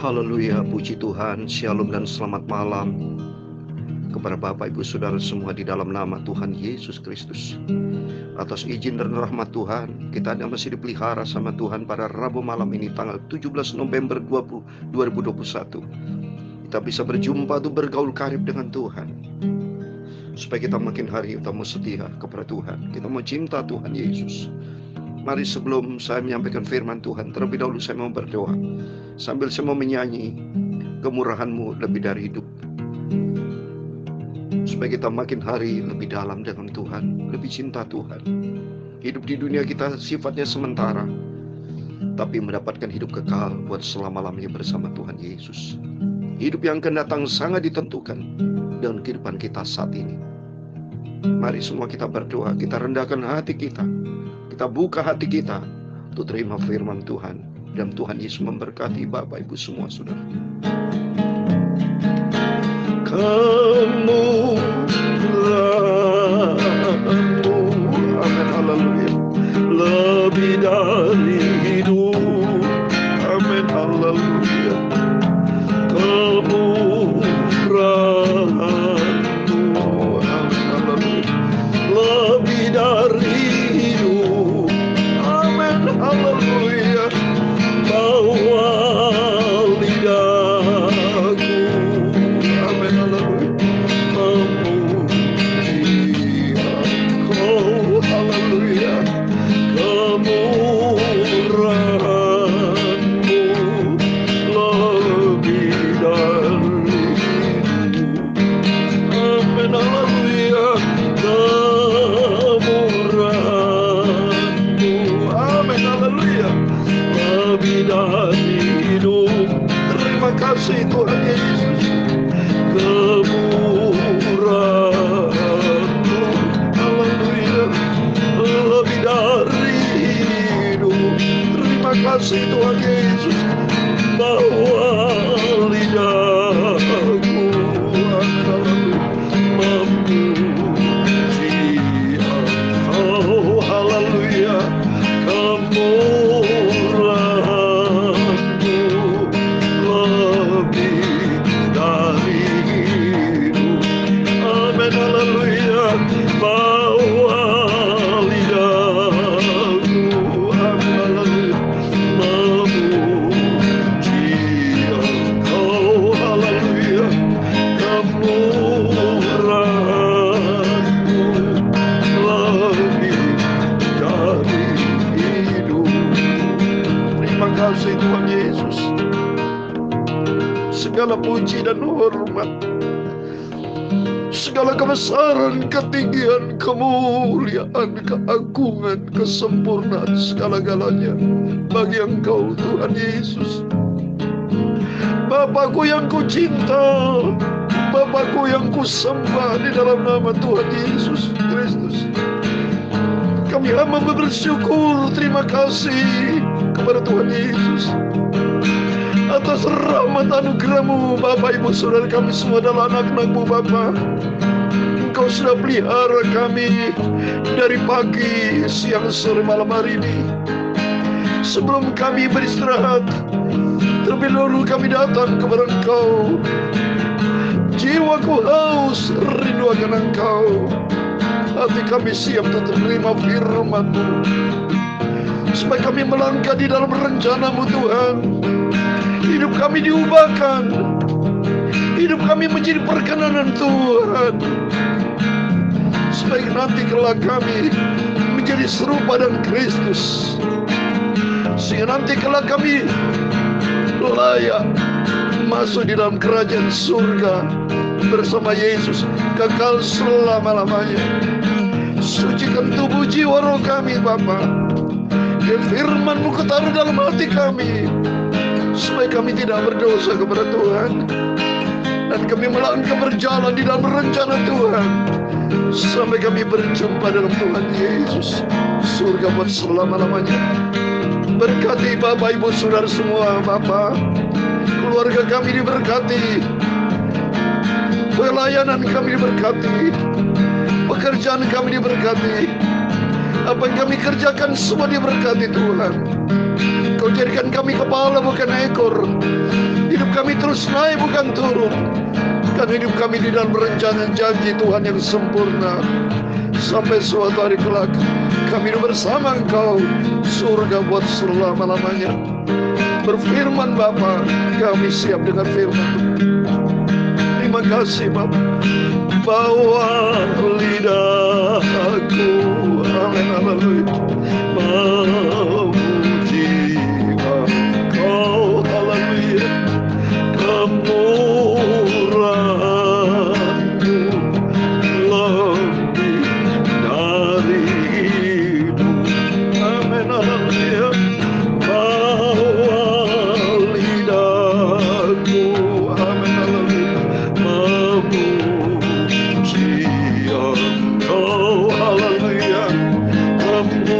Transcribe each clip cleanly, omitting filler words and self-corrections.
Haleluya, puji Tuhan, shalom dan selamat malam kepada Bapak Ibu Saudara semua di dalam nama Tuhan Yesus Kristus. Atas izin dan rahmat Tuhan, kita masih dipelihara sama Tuhan pada Rabu malam ini tanggal 17 November 2021. Kita bisa berjumpa untuk bergaul karib dengan Tuhan, supaya kita makin hari kita mau setia kepada Tuhan, kita mau cinta Tuhan Yesus. Mari sebelum saya menyampaikan firman Tuhan, terlebih dahulu saya mau berdoa sambil saya mau menyanyi kemurahan-Mu lebih dari hidup, supaya kita makin hari lebih dalam dengan Tuhan, lebih cinta Tuhan. Hidup di dunia kita sifatnya sementara, tapi mendapatkan hidup kekal buat selama-lamanya bersama Tuhan Yesus. Hidup yang akan datang sangat ditentukan dengan kehidupan kita saat ini. Mari semua kita berdoa, kita rendahkan hati kita buka hati kita untuk terima firman Tuhan, dan Tuhan Yesus memberkati Bapak Ibu semua saudara. Kamu amin, haleluya, lebih dari hidup, amin, haleluya. Kamu amin, haleluya, lebih dari hidup, amin, haleluya. Bawa lidahku, amin, haleluya, memuji Engkau, haleluya. Kemurahan-Mu lebih dari hidup, amin, haleluya. Kemurahan-Mu, amin, haleluya, lebih dari hidup. Terima kasih Tuhan Yesus. Kemurahan-Mu, haleluya, lebih dari hidup. Terima kasih Tuhan Yesus. Bawa lidahku, amin, haleluya, memuji Engkau, haleluya. Kemurahan-Mu lebih dari hidup, amin, haleluya. Bawa lidahku, amin, haleluya, memuji Engkau, haleluya. Kemurahan-Mu lebih dari hidup. Terima kasih Tuhan Yesus. Segala puji dan hormat, segala kebesaran, ketinggian, kemuliaan, keagungan, kesempurnaan, segala-galanya bagi Engkau Tuhan Yesus. Bapakku yang ku cinta, Bapakku yang ku sembah di dalam nama Tuhan Yesus Kristus. Kami hamba bersyukur, terima kasih kepada Tuhan Yesus atas rahmat anugerah-Mu. Bapak Ibu Saudara kami semua adalah anak-anak-Mu Bapa. Engkau sudah pelihara kami dari pagi, siang, sore, malam hari ini. Sebelum kami beristirahat, terlebih dahulu kami datang kepada Engkau. Jiwaku haus rindu akan Engkau. Hati kami siap untuk menerima firman-Mu, supaya kami melangkah di dalam rencana-Mu Tuhan. Hidup kami diubahkan, hidup kami menjadi perkenanan Tuhan, supaya nanti kelak kami menjadi serupa dengan Kristus, sehingga nanti kelak kami layak masuk di dalam kerajaan surga bersama Yesus kekal selama-lamanya. Sucikan tubuh jiwa roh kami Bapa. Firman-Mu ketaruh dalam hati kami, supaya kami tidak berdosa kepada Tuhan, dan kami melangkah berjalan di dalam rencana Tuhan, sampai kami berjumpa dalam Tuhan Yesus surga buat selama-lamanya. Berkati Bapak Ibu Saudara semua Bapa. Keluarga kami diberkati, pelayanan kami diberkati, pekerjaan kami diberkati, apa yang kami kerjakan semua diberkati Tuhan. Kau jadikan kami kepala bukan ekor. Hidup kami terus naik bukan turun. Karena hidup kami di dalam rencana janji Tuhan yang sempurna. Sampai suatu hari kelak kami bersama Engkau, surga buat selama-lamanya. Berfirman Bapa, kami siap dengan firman. Terima kasih Bapa. Bawa lidahku, amin, haleluya, memuji Engkau, haleluya. Kemurahan-Mu lebih dari hidup, amin, haleluya. Bawa lidahku, amin, haleluya, memuji Engkau, haleluya. Kemurahan-Mu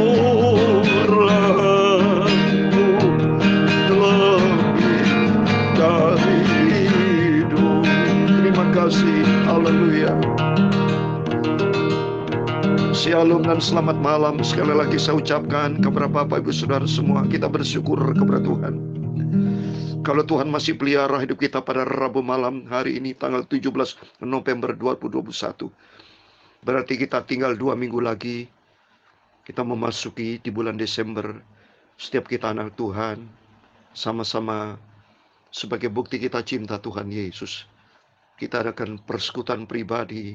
lebih dari hidup. Terima kasih, haleluya. Shalom dan selamat malam. Sekali lagi saya ucapkan kepada Bapak Ibu Saudara semua, kita bersyukur kepada Tuhan. Kalau Tuhan masih pelihara hidup kita pada Rabu malam hari ini tanggal 17 November 2021. Berarti kita tinggal 2 minggu lagi. Kita memasuki di bulan Desember. Setiap kita anak Tuhan, sama-sama sebagai bukti kita cinta Tuhan Yesus, kita adakan persekutuan pribadi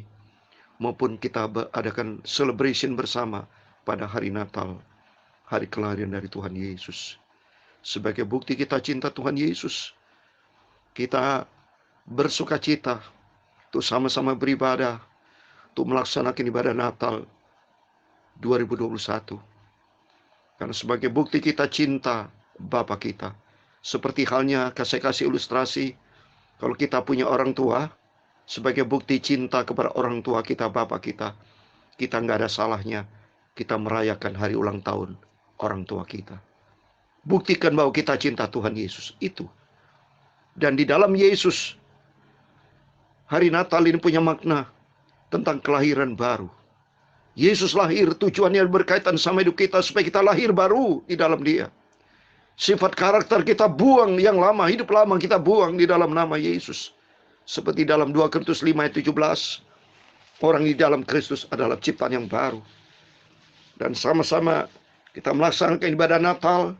maupun kita adakan celebration bersama pada hari Natal, hari kelahiran dari Tuhan Yesus. Sebagai bukti kita cinta Tuhan Yesus, kita bersukacita untuk sama-sama beribadah, untuk melaksanakan ibadah Natal 2021. Karena sebagai bukti kita cinta Bapa kita. Seperti halnya saya kasih ilustrasi, kalau kita punya orang tua, sebagai bukti cinta kepada orang tua kita, Bapa kita nggak ada salahnya kita merayakan hari ulang tahun orang tua kita. Buktikan bahwa kita cinta Tuhan Yesus itu. Dan di dalam Yesus, hari Natal ini punya makna tentang kelahiran baru. Yesus lahir, tujuannya berkaitan sama hidup kita supaya kita lahir baru di dalam Dia. Sifat karakter kita buang yang lama, hidup lama kita buang di dalam nama Yesus. Seperti dalam 2 Korintus 5 ayat 17, orang di dalam Kristus adalah ciptaan yang baru. Dan sama-sama kita melaksanakan ibadah Natal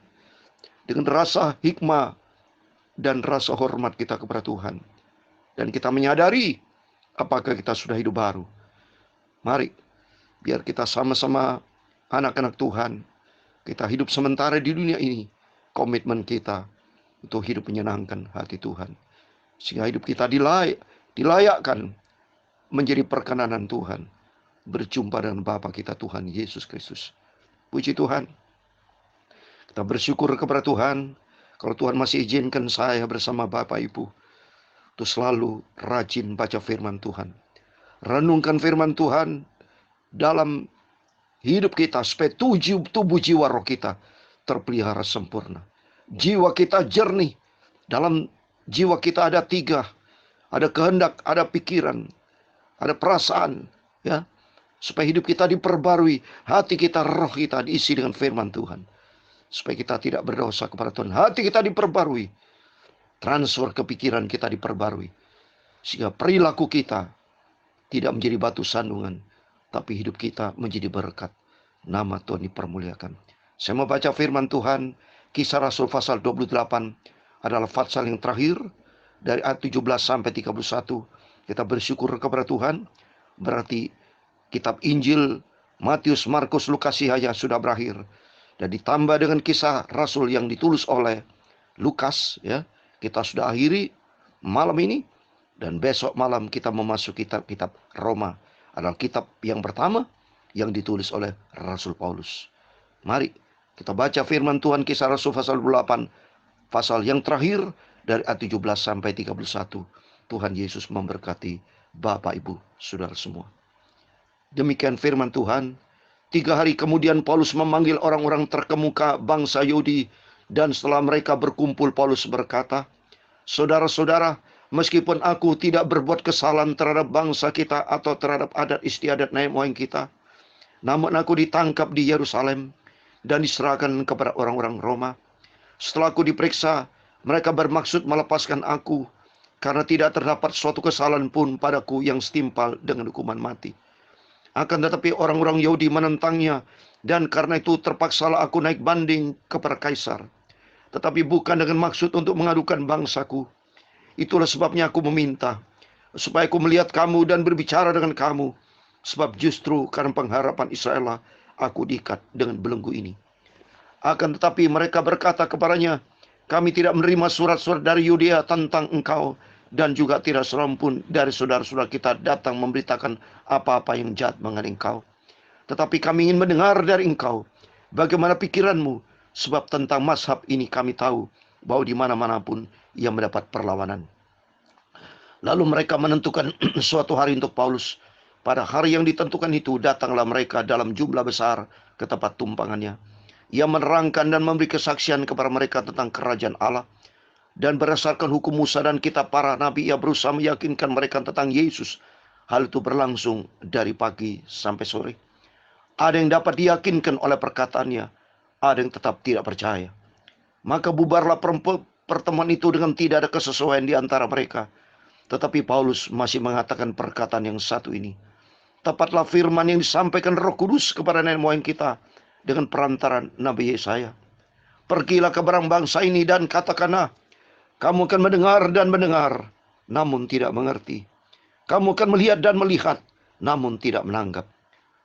dengan rasa hikmah dan rasa hormat kita kepada Tuhan. Dan kita menyadari apakah kita sudah hidup baru. Mari, biar kita sama-sama anak-anak Tuhan, kita hidup sementara di dunia ini. Komitmen kita untuk hidup menyenangkan hati Tuhan. Sehingga hidup kita dilayakkan menjadi perkenanan Tuhan. Berjumpa dengan Bapa kita Tuhan Yesus Kristus. Puji Tuhan. Kita bersyukur kepada Tuhan. Kalau Tuhan masih izinkan saya bersama Bapak Ibu untuk selalu rajin baca firman Tuhan. Renungkan firman Tuhan dalam hidup kita supaya tubuh jiwa roh kita terpelihara sempurna. Jiwa kita jernih. Dalam jiwa kita ada 3. Ada kehendak, ada pikiran, ada perasaan, ya. Supaya hidup kita diperbarui, hati kita, roh kita diisi dengan firman Tuhan. Supaya kita tidak berdosa kepada Tuhan. Hati kita diperbarui. Transfer kepikiran kita diperbarui. Sehingga perilaku kita tidak menjadi batu sandungan, tapi hidup kita menjadi berkat. Nama Tuhan dipermuliakan. Saya mau baca firman Tuhan, Kisah Rasul pasal 28 adalah pasal yang terakhir dari ayat 17 sampai 31. Kita bersyukur kepada Tuhan. Berarti kitab Injil Matius, Markus, Lukas, Yahya sudah berakhir. Dan ditambah dengan kisah Rasul yang ditulis oleh Lukas, ya. Kita sudah akhiri malam ini. Dan besok malam kita memasuki kitab Roma. Adalah kitab yang pertama yang ditulis oleh Rasul Paulus. Mari kita baca firman Tuhan, Kisah Rasul pasal 28, pasal yang terakhir dari ayat 17 sampai 31. Tuhan Yesus memberkati Bapak, Ibu, Saudara semua. Demikian firman Tuhan. 3 hari kemudian Paulus memanggil orang-orang terkemuka bangsa Yahudi, dan setelah mereka berkumpul Paulus berkata, "Saudara-saudara, meskipun aku tidak berbuat kesalahan terhadap bangsa kita atau terhadap adat istiadat nenek moyang kita, namun aku ditangkap di Yerusalem dan diserahkan kepada orang-orang Roma. Setelah aku diperiksa, mereka bermaksud melepaskan aku, karena tidak terdapat suatu kesalahan pun padaku yang setimpal dengan hukuman mati. Akan tetapi orang-orang Yahudi menentangnya, dan karena itu terpaksalah aku naik banding kepada Kaisar. Tetapi bukan dengan maksud untuk mengadukan bangsaku. Itulah sebabnya aku meminta, supaya aku melihat kamu dan berbicara dengan kamu. Sebab justru karena pengharapan Israel lah aku diikat dengan belenggu ini. Akan tetapi mereka berkata kepadanya, kami tidak menerima surat-surat dari Yudea tentang engkau, dan juga tidak seorang pun dari saudara-saudara kita datang memberitakan apa-apa yang jahat mengenai engkau. Tetapi kami ingin mendengar dari engkau bagaimana pikiranmu, sebab tentang mazhab ini kami tahu bahwa di mana-mana pun ia mendapat perlawanan. Lalu mereka menentukan suatu hari untuk Paulus. Pada hari yang ditentukan itu datanglah mereka dalam jumlah besar ke tempat tumpangannya. Ia menerangkan dan memberi kesaksian kepada mereka tentang kerajaan Allah. Dan berdasarkan hukum Musa dan kitab para nabi, ia berusaha meyakinkan mereka tentang Yesus. Hal itu berlangsung dari pagi sampai sore. Ada yang dapat diyakinkan oleh perkataannya, ada yang tetap tidak percaya. Maka bubarlah pertemuan itu dengan tidak ada kesesuaian di antara mereka. Tetapi Paulus masih mengatakan perkataan yang satu ini. Tepatlah firman yang disampaikan Roh Kudus kepada nenek moyang kita dengan perantaran Nabi Yesaya. Pergilah ke barang bangsa ini dan katakanlah, kamu akan mendengar dan mendengar, namun tidak mengerti. Kamu akan melihat dan melihat, namun tidak menanggap.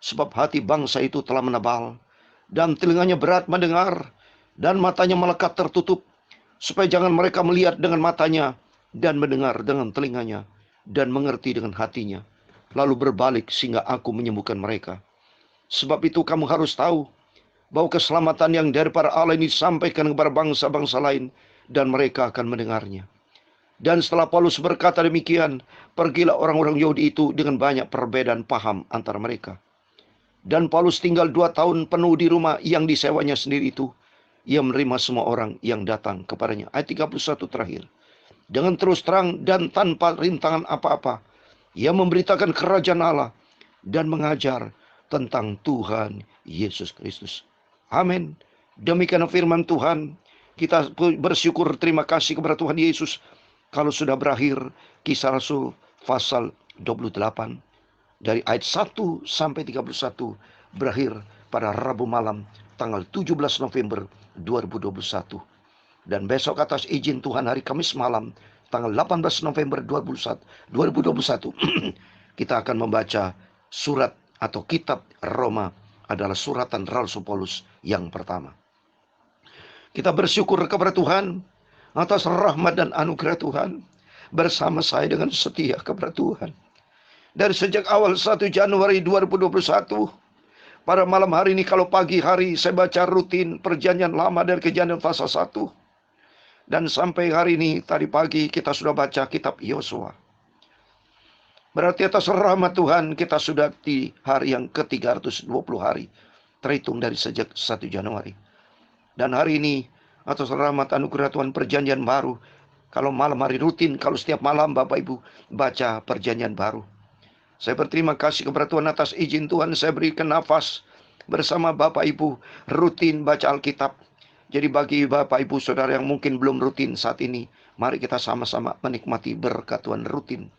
Sebab hati bangsa itu telah menebal, dan telinganya berat mendengar, dan matanya melekat tertutup, supaya jangan mereka melihat dengan matanya, dan mendengar dengan telinganya, dan mengerti dengan hatinya, lalu berbalik sehingga aku menyembuhkan mereka. Sebab itu kamu harus tahu, bahwa keselamatan yang daripada Allah ini disampaikan kepada bangsa-bangsa lain, dan mereka akan mendengarnya. Dan setelah Paulus berkata demikian, pergilah orang-orang Yahudi itu dengan banyak perbedaan paham antara mereka. Dan Paulus tinggal 2 tahun penuh di rumah yang disewanya sendiri itu. Ia menerima semua orang yang datang kepadanya. Ayat 31 terakhir. Dengan terus terang dan tanpa rintangan apa-apa, ia memberitakan kerajaan Allah dan mengajar tentang Tuhan Yesus Kristus. Amin. Demikian firman Tuhan. Kita bersyukur, terima kasih kepada Tuhan Yesus. Kalau sudah berakhir Kisah Rasul pasal 28. Dari ayat 1 sampai 31 berakhir pada Rabu malam tanggal 17 November 2021. Dan besok atas izin Tuhan hari Kamis malam tanggal 18 November 2021 kita akan membaca surat atau kitab Roma, adalah suratan Rasul Paulus yang pertama. Kita bersyukur kepada Tuhan atas rahmat dan anugerah Tuhan. Bersama saya dengan setia kepada Tuhan. Dari sejak awal 1 Januari 2021. Pada malam hari ini, kalau pagi hari saya baca rutin perjanjian lama dari Kejadian pasal 1. Dan sampai hari ini, tadi pagi kita sudah baca kitab Yosua. Berarti atas rahmat Tuhan kita sudah di hari yang ke-320 hari. Terhitung dari sejak 1 Januari. Dan hari ini atas rahmat anugerah Tuhan perjanjian baru. Kalau malam hari rutin, kalau setiap malam Bapak Ibu baca perjanjian baru. Saya berterima kasih kepada Tuhan atas izin Tuhan saya berikan nafas bersama Bapak Ibu rutin baca Alkitab. Jadi bagi Bapak Ibu Saudara yang mungkin belum rutin saat ini, mari kita sama-sama menikmati berkat Tuhan rutin.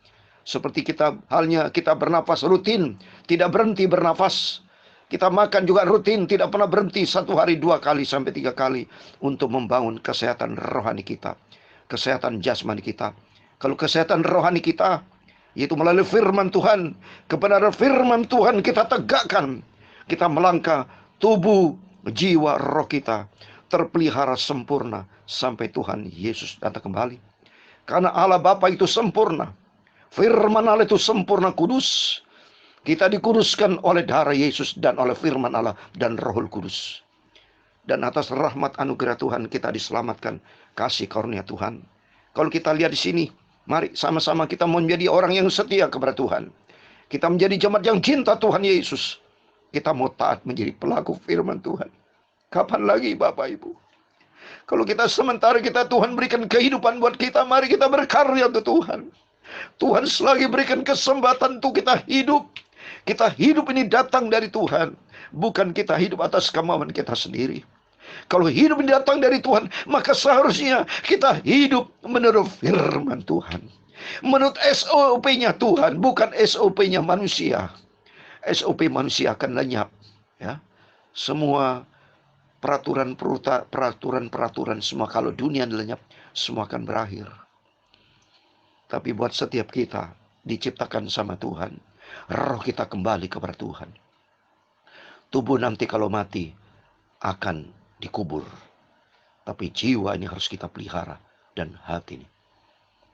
Seperti halnya kita bernafas rutin, tidak berhenti bernafas. Kita makan juga rutin, tidak pernah berhenti 1 hari 2 kali sampai 3 kali untuk membangun kesehatan rohani kita, kesehatan jasmani kita. Kalau kesehatan rohani kita, yaitu melalui firman Tuhan, kebenaran firman Tuhan kita tegakkan. Kita melangkah, tubuh, jiwa, roh kita terpelihara sempurna sampai Tuhan Yesus datang kembali. Karena Allah Bapa itu sempurna, firman Allah itu sempurna kudus. Kita dikuduskan oleh darah Yesus dan oleh firman Allah dan Rohul Kudus. Dan atas rahmat anugerah Tuhan kita diselamatkan, kasih karunia Tuhan. Kalau kita lihat di sini, mari sama-sama kita menjadi orang yang setia kepada Tuhan. Kita menjadi jemaat yang cinta Tuhan Yesus. Kita mau taat menjadi pelaku firman Tuhan. Kapan lagi Bapak Ibu? Kalau kita sementara Tuhan berikan kehidupan buat kita, mari kita berkarya untuk Tuhan. Tuhan selagi berikan kesempatan untuk kita hidup. Kita hidup ini datang dari Tuhan. Bukan kita hidup atas kemauan kita sendiri. Kalau hidup ini datang dari Tuhan, maka seharusnya kita hidup menurut firman Tuhan. Menurut SOP-nya Tuhan, bukan SOP-nya manusia. SOP manusia akan lenyap. Ya, semua peraturan semua, kalau dunia lenyap, semua akan berakhir. Tapi buat setiap kita diciptakan sama Tuhan, roh kita kembali kepada Tuhan. Tubuh nanti kalau mati akan dikubur, tapi jiwa ini harus kita pelihara, dan hati ini.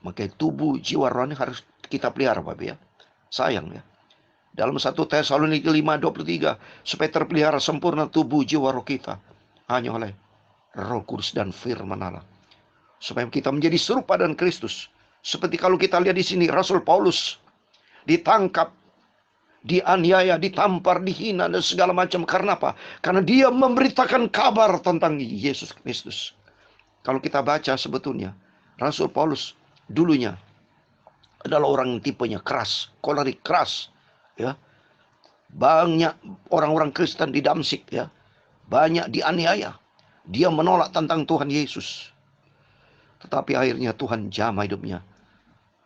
Maka tubuh, jiwa, roh ini harus kita pelihara, Bapak ya. Sayang ya. Dalam 1 Tesalonika 5:23, supaya terpelihara sempurna tubuh, jiwa, roh kita hanya oleh Roh Kudus dan firman Allah. Supaya kita menjadi serupa dengan Kristus. Seperti kalau kita lihat di sini, Rasul Paulus ditangkap, dianiaya, ditampar, dihina, dan segala macam. Karena apa? Karena dia memberitakan kabar tentang Yesus Kristus. Kalau kita baca sebetulnya, Rasul Paulus dulunya adalah orang yang tipenya keras, kolerik, keras. Ya, banyak orang-orang Kristen di Damsik, ya, banyak dianiaya. Dia menolak tentang Tuhan Yesus. Tetapi akhirnya Tuhan jamah hidupnya.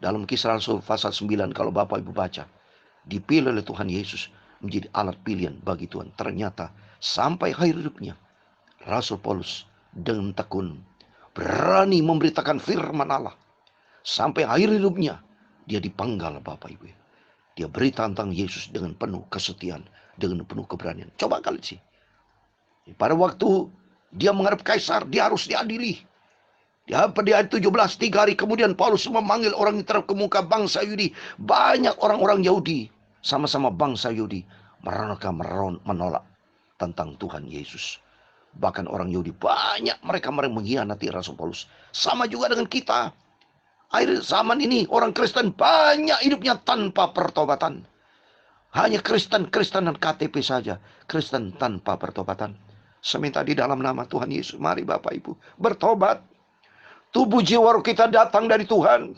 Dalam Kisah Rasul pasal 9, kalau Bapak Ibu baca, dipilih oleh Tuhan Yesus menjadi alat pilihan bagi Tuhan. Ternyata sampai akhir hidupnya, Rasul Paulus dengan tekun berani memberitakan firman Allah. Sampai akhir hidupnya dia dipenggal, Bapak Ibu. Dia berita tentang Yesus dengan penuh kesetiaan, dengan penuh keberanian. Coba kali sih. Pada waktu dia menghadap kaisar, dia harus diadili. Di ayat 17, 3 hari kemudian Paulus memanggil orang yang terkemuka bangsa Yahudi. Banyak orang-orang Yahudi, sama-sama bangsa Yahudi, mereka menolak tentang Tuhan Yesus. Bahkan orang Yahudi banyak mereka mengkhianati Rasul Paulus. Sama juga dengan kita. Akhir zaman ini orang Kristen banyak hidupnya tanpa pertobatan. Hanya Kristen dan KTP saja. Kristen tanpa pertobatan. Seminta di dalam nama Tuhan Yesus, mari Bapak Ibu bertobat. Tubuh jiwa roh kita datang dari Tuhan.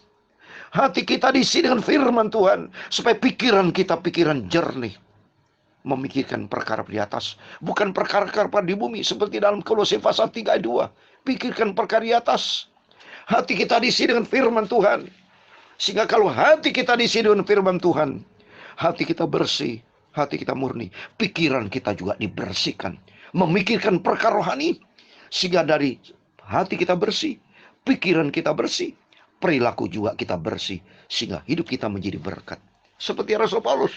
Hati kita diisi dengan firman Tuhan. Supaya pikiran kita pikiran jernih. Memikirkan perkara di atas. Bukan perkara-perkara di bumi. Seperti dalam Kolose pasal 3 ayat 2. Pikirkan perkara di atas. Hati kita diisi dengan firman Tuhan. Sehingga kalau hati kita diisi dengan firman Tuhan, hati kita bersih, hati kita murni. Pikiran kita juga dibersihkan. Memikirkan perkara rohani. Sehingga dari hati kita bersih, pikiran kita bersih, perilaku juga kita bersih. Sehingga hidup kita menjadi berkat. Seperti Rasul Paulus.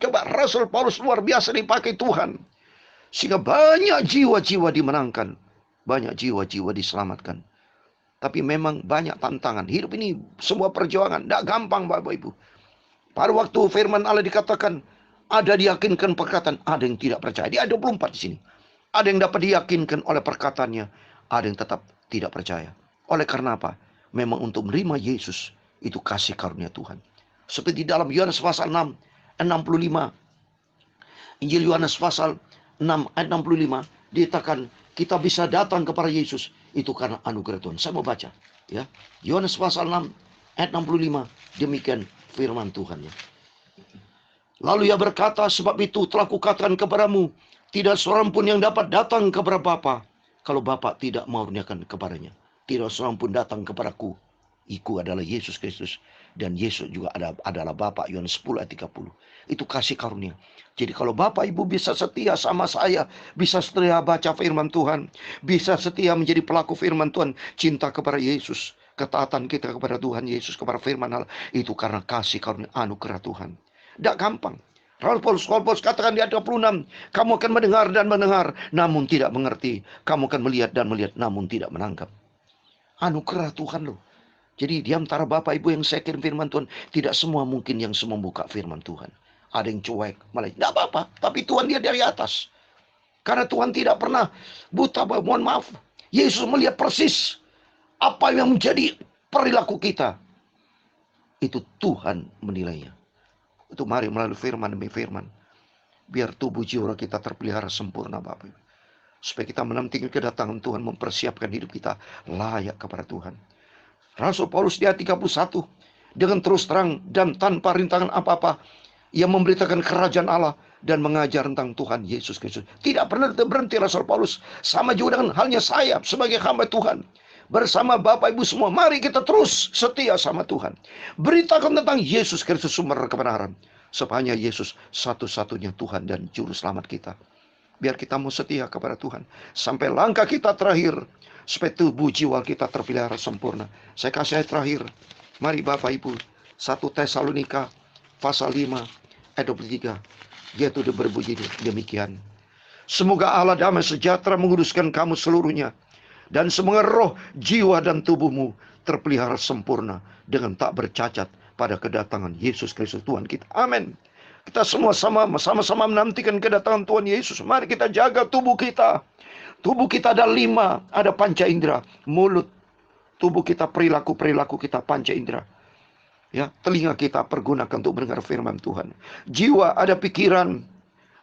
Coba Rasul Paulus luar biasa dipakai Tuhan. Sehingga banyak jiwa-jiwa dimenangkan. Banyak jiwa-jiwa diselamatkan. Tapi memang banyak tantangan. Hidup ini semua perjuangan. Tidak gampang Bapak Ibu. Pada waktu firman Allah dikatakan, ada diyakinkan perkataan, ada yang tidak percaya. Di ayat 24 di sini. Ada yang dapat diyakinkan oleh perkataannya, ada yang tetap tidak percaya. Oleh karena apa? Memang untuk menerima Yesus, itu kasih karunia Tuhan. Seperti dalam Yohanes pasal 6, 65. Injil Yohanes pasal 6 ayat 65. Dikatakan, kita bisa datang kepada Yesus itu karena anugerah Tuhan. Saya mau baca ya. Yohanes pasal 6 ayat 65. Demikian firman Tuhan ya. Lalu ia berkata, sebab itu telah kukatakan kepadamu, tidak seorang pun yang dapat datang kepada Bapa kalau Bapa tidak mengaruniakan kepadanya. Tidak seorang pun datang kepadaku. Iku adalah Yesus Kristus. Dan Yesus juga adalah Bapa. Yohanes 10 ayat 30. Itu kasih karunia. Jadi kalau Bapak Ibu bisa setia sama saya. Bisa setia baca firman Tuhan. Bisa setia menjadi pelaku firman Tuhan. Cinta kepada Yesus. Ketaatan kita kepada Tuhan Yesus. Kepada firman Allah. Itu karena kasih karunia anugerah Tuhan. Tidak gampang. Rasul Paulus katakan di ayat 26. Kamu akan mendengar dan mendengar. Namun tidak mengerti. Kamu akan melihat dan melihat. Namun tidak menangkap. Anugerah Tuhan loh. Jadi di antara Bapak Ibu yang saya kirim firman Tuhan, tidak semua mungkin yang membuka firman Tuhan. Ada yang cuek, malah tidak apa-apa. Tapi Tuhan dia dari atas. Karena Tuhan tidak pernah buta, mohon maaf. Yesus melihat persis apa yang menjadi perilaku kita. Itu Tuhan menilainya. Itu mari melalui firman demi firman. Biar tubuh jiwa kita terpelihara sempurna Bapak Ibu. Supaya kita menanti kedatangan Tuhan, mempersiapkan hidup kita layak kepada Tuhan. Rasul Paulus di ayat 31. Dengan terus terang dan tanpa rintangan apa-apa. Ia memberitakan kerajaan Allah dan mengajar tentang Tuhan Yesus Kristus. Tidak pernah berhenti Rasul Paulus. Sama juga dengan halnya saya sebagai hamba Tuhan. Bersama Bapak Ibu semua, mari kita terus setia sama Tuhan. Beritakan tentang Yesus Kristus sumber kebenaran. Sebab Yesus satu-satunya Tuhan dan Juru Selamat kita. Biar kita mau setia kepada Tuhan. Sampai langkah kita terakhir. Supaya tubuh jiwa kita terpelihara sempurna. Saya kasih ayat terakhir. Mari Bapak Ibu. 1 Tesalonika pasal 5 ayat 23. Dia itu berbunyi demikian. Semoga Allah damai sejahtera menguduskan kamu seluruhnya. Dan semoga roh, jiwa dan tubuhmu terpelihara sempurna dengan tak bercacat pada kedatangan Yesus Kristus Tuhan kita. Amin. Kita semua sama-sama menantikan kedatangan Tuhan Yesus. Mari kita jaga tubuh kita. Tubuh kita ada 5, ada panca indera, mulut, tubuh kita, perilaku kita panca indera. Ya, telinga kita pergunakan untuk mendengar firman Tuhan. Jiwa ada pikiran,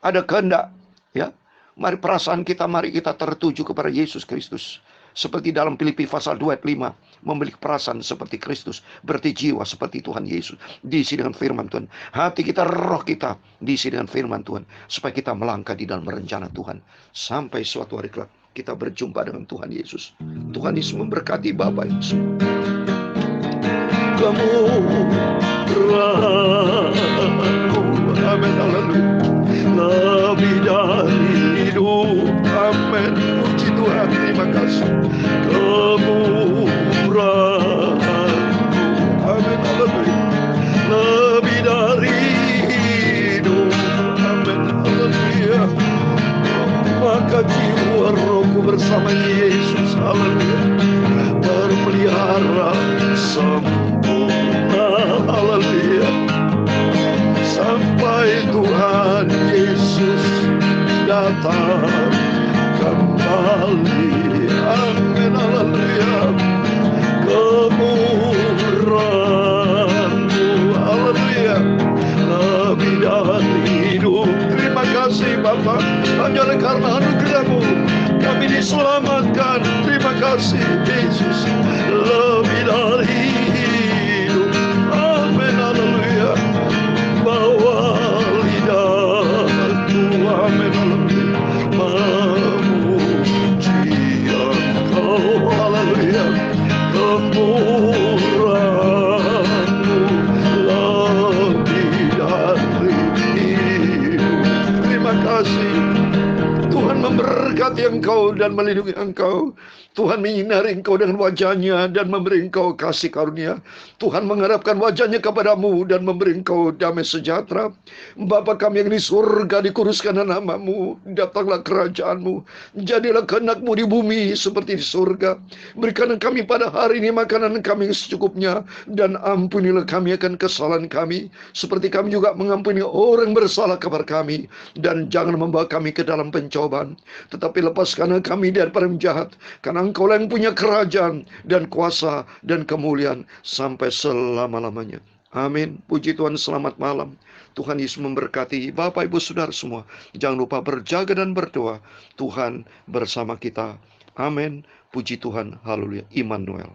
ada kehendak, ya. Mari perasaan kita, mari kita tertuju kepada Yesus Kristus. Seperti dalam Filipi pasal 2 ayat 5, memiliki perasaan seperti Kristus, berarti jiwa seperti Tuhan Yesus, diisi dengan firman Tuhan. Hati kita, roh kita diisi dengan firman Tuhan, supaya kita melangkah di dalam rencana Tuhan. Sampai suatu hari kelak kita berjumpa dengan Tuhan Yesus. Tuhan Yesus memberkati Bapak Ibu semua. Kamu ragu, amin, haleluya. Lebih dari hidup, amin. Puji Tuhan, terima kasih. Kamu ragu, amin, haleluya. Lebih dari hidup, amin, haleluya. Maka jiwa rohku bersama Yesus, haleluya, terpelihara sempurna, haleluya, sampai Tuhan Yesus datang kembali, amin, haleluya. Kemurahan-Mu, haleluya, lebih dari hidup. Terima kasih Bapa, hanya karena anugerah-Mu kami diselamatkan. Terima kasih Yesus, lebih dari hidup, amin, haleluya. Bawa lidahku, amin, haleluya, memuji Engkau, haleluya. Kemurahan-Mu lebih dari hidup. Terima kasih. Tuhan memberkati engkau dan melindungi engkau. Tuhan menyinari engkau dengan wajahnya dan memberi engkau kasih karunia. Tuhan mengharapkan wajahnya kepadamu dan memberi engkau damai sejahtera. Bapa kami yang di surga, dikuduskanlah nama-Mu, datanglah kerajaan-Mu, jadilah kehendak-Mu di bumi seperti di surga. Berikanlah kami pada hari ini makanan kami yang secukupnya, dan ampunilah kami akan kesalahan kami, seperti kami juga mengampuni orang bersalah kepada kami. Dan jangan membawa kami ke dalam pencobaan, tetapi lepaskanlah kami daripada yang jahat, karena Engkau yang punya kerajaan dan kuasa dan kemuliaan sampai selama-lamanya. Amin. Puji Tuhan, selamat malam. Tuhan Yesus memberkati Bapak Ibu Saudara semua. Jangan lupa berjaga dan berdoa. Tuhan bersama kita. Amin. Puji Tuhan. Haleluya. Immanuel.